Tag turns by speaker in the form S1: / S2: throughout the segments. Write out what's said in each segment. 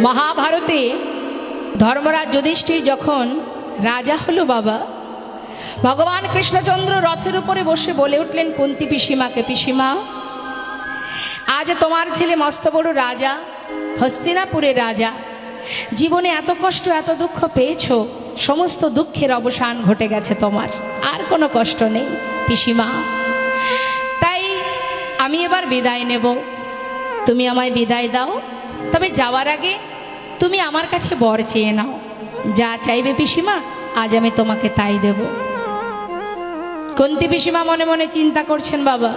S1: মহাভারতে ধর্মরাজ যুধিষ্ঠির যখন রাজা হলো বাবা, ভগবান কৃষ্ণচন্দ্র রথের উপরে বসে বলে উঠলেন কুন্তী পিসিমাকে, পিসিমা আজ তোমার ছেলে মস্ত বড় রাজা, হস্তিনাপুরের রাজা, জীবনে এত কষ্ট এত দুঃখ পেয়েছো, সমস্ত দুঃখের অবসান ঘটে গেছে, তোমার আর কোনো কষ্ট নেই পিসিমা। তাই আমি এবার বিদায় নেব, তুমি আমায় বিদায় দাও। তবে যাওয়ার আগে তুমি আমার কাছে বর চেয়ে নাও, যা চাইবে পিসিমা আজ আমি তোমাকে তাই দেব। কুন্তী পিসিমা মনে মনে চিন্তা করছেন, বাবা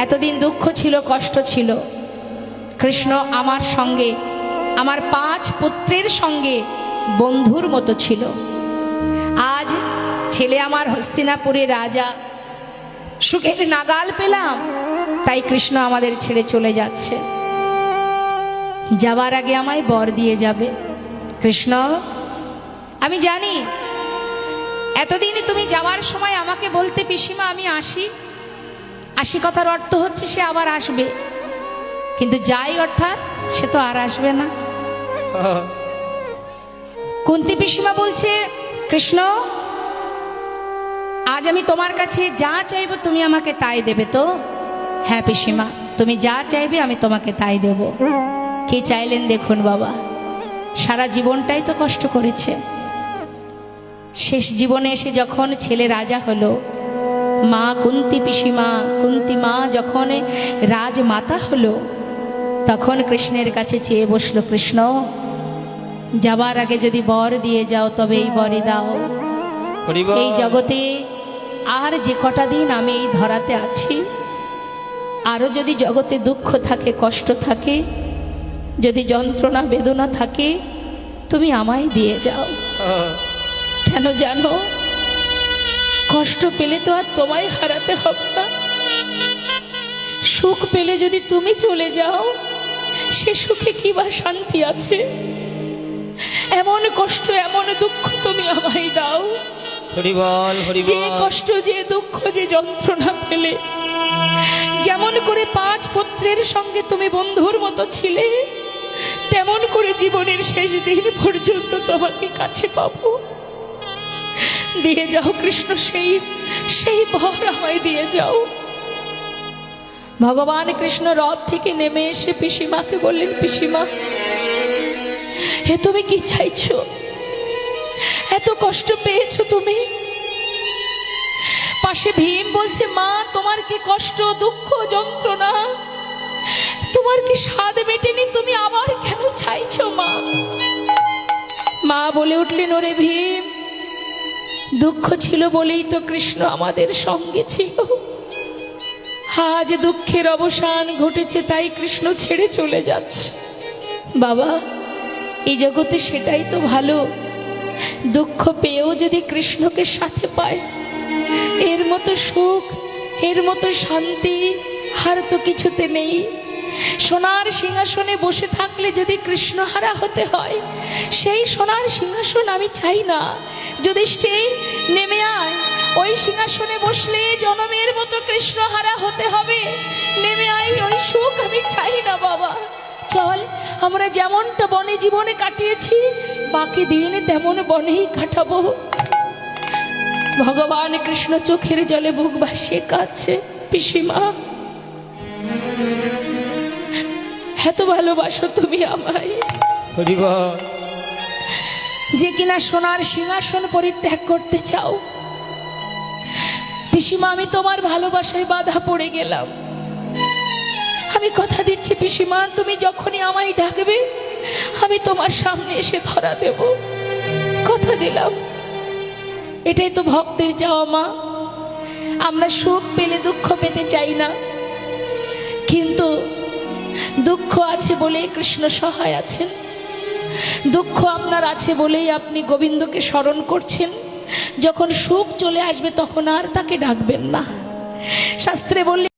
S1: এতদিন দুঃখ ছিল, কষ্ট ছিল, কৃষ্ণ আমার সঙ্গে আমার 5 পুত্রের সঙ্গে বন্ধুর মতো ছিল, আজ ছেলে আমার হস্তিনাপুরের রাজা, সুখের নাগাল পেলাম, তাই কৃষ্ণ আমাদের ছেড়ে চলে যাচ্ছে, যাবার আগে আমায় বর দিয়ে যাবে। কৃষ্ণ আমি জানি এতদিন তুমি যাওয়ার সময় আমাকে বলতে পিসিমা আমি আসি, আসি কথার অর্থ হচ্ছে সে আবার আসবে, কিন্তু যাই অর্থাৎ সে তো আর আসবে না। কুন্তী পিসিমা বলছে, কৃষ্ণ আজ আমি তোমার কাছে যা চাইবো তুমি আমাকে তাই দেবে তো? হ্যাঁ পিসিমা, তুমি যা চাইবে আমি তোমাকে তাই দেব। কি চাইলেন দেখুন বাবা, সারা জীবনটাই তো কষ্ট করেছে, শেষ জীবনে এসে যখন ছেলে রাজা হলো, মা কুন্তী পিসিমা কুন্তী মা যখন রাজমাতা হলো, তখন কৃষ্ণের কাছে চেয়ে বসলো, কৃষ্ণ যাবার আগে যদি বর দিয়ে যাও তবে এই বরই দাও। এই জগতে আর যে কটা দিন আমি এই ধরাতে আছি, আরো যদি জগতে দুঃখ থাকে, কষ্ট থাকে, যদি যন্ত্রণা বেদনা থাকে, তুমি আমায় দিয়ে যাও। কেন জানো, কষ্ট পেলে তো আর তোমায় হারাতে হবে না, সুখ পেলে যদি তুমি চলে যাও সে সুখে কি বা শান্তি আছে? এমন কষ্ট এমন দুঃখ তুমি আমায় দাও, যে কষ্ট যে দুঃখ যে যন্ত্রণা পেলে, যেমন করে 5 পুত্রের সঙ্গে তুমি বন্ধুর মতো ছিলে, তেমন করে জীবনের শেষ দিন পর্যন্ত তোমাকে কাছে পাবো। দিয়ে যাও কৃষ্ণ, সেই বর আমায় দিয়ে যাও। ভগবান কৃষ্ণ রথ থেকে নেমে এসে পিসিমাকে বললেন, পিসিমা হে তুমি কি চাইছো? এত কষ্ট পেয়েছো তুমি? পাশে ভীম বলছে, মা তোমার কি কষ্ট দুঃখ যন্ত্রণা, তোমার কি স্বাদ মেটেনি, তুমি আবার কেন চাইছো? মা মা বলে উঠলেন, ওরে ভীম দুঃখ ছিল বলেই তো কৃষ্ণ আমাদের সঙ্গে ছিল, আজ দুঃখের অবসান ঘটেছে তাই কৃষ্ণ ছেড়ে চলে যাচ্ছে। বাবা এই জগতে সেটাই তো ভালো, দুঃখ পেয়েও যদি কৃষ্ণকে সাথে পায়, এর মতো সুখ এর মতো শান্তি আর তো কিছুতে নেই। সোনার সিংহাসনে বসে থাকলে যদি কৃষ্ণহারা হতে হয়, সেই সোনার সিংহাসন আমি চাই না। যুধিষ্ঠির নেমে আয়, ওই সিংহাসনে বসলে জনমের মতো কৃষ্ণহারা হতে হবে, নেমে আয়, ওই সুখ আমি চাই না। বাবা চল, আমরা যেমনটা বনে জীবনে কাটিয়েছি বাকি দিন তেমন বনেই কাটাবো। ভগবান কৃষ্ণ চোখের জলে বুক ভাসিয়ে কাঁদছে, পিসিমা এত ভালোবাসো তুমি আমায়, যে কিনা সোনার সিংহাসন পরিত্যাগ করতে চাও। পিসিমা আমি তোমার ভালোবাসায় বাধা পড়ে গেলাম, আমি কথা দিচ্ছি পিসিমা, তুমি যখনই আমায় ডাকবে আমি তোমার সামনে এসে ধরা দেব, কথা দিলাম। এটাই তো ভক্তের চাওয়া মা, আমরা সুখ পেলে দুঃখ পেতে চাই না, কিন্তু দুঃখ আছে বলেই কৃষ্ণ সহায় আছেন, দুঃখ আপনার আছে বলেই আপনি গোবিন্দকে স্মরণ করছেন। যখন সুখ চলে আসবে তখন আর তাকে ডাকবেন না। শাস্ত্রে বললে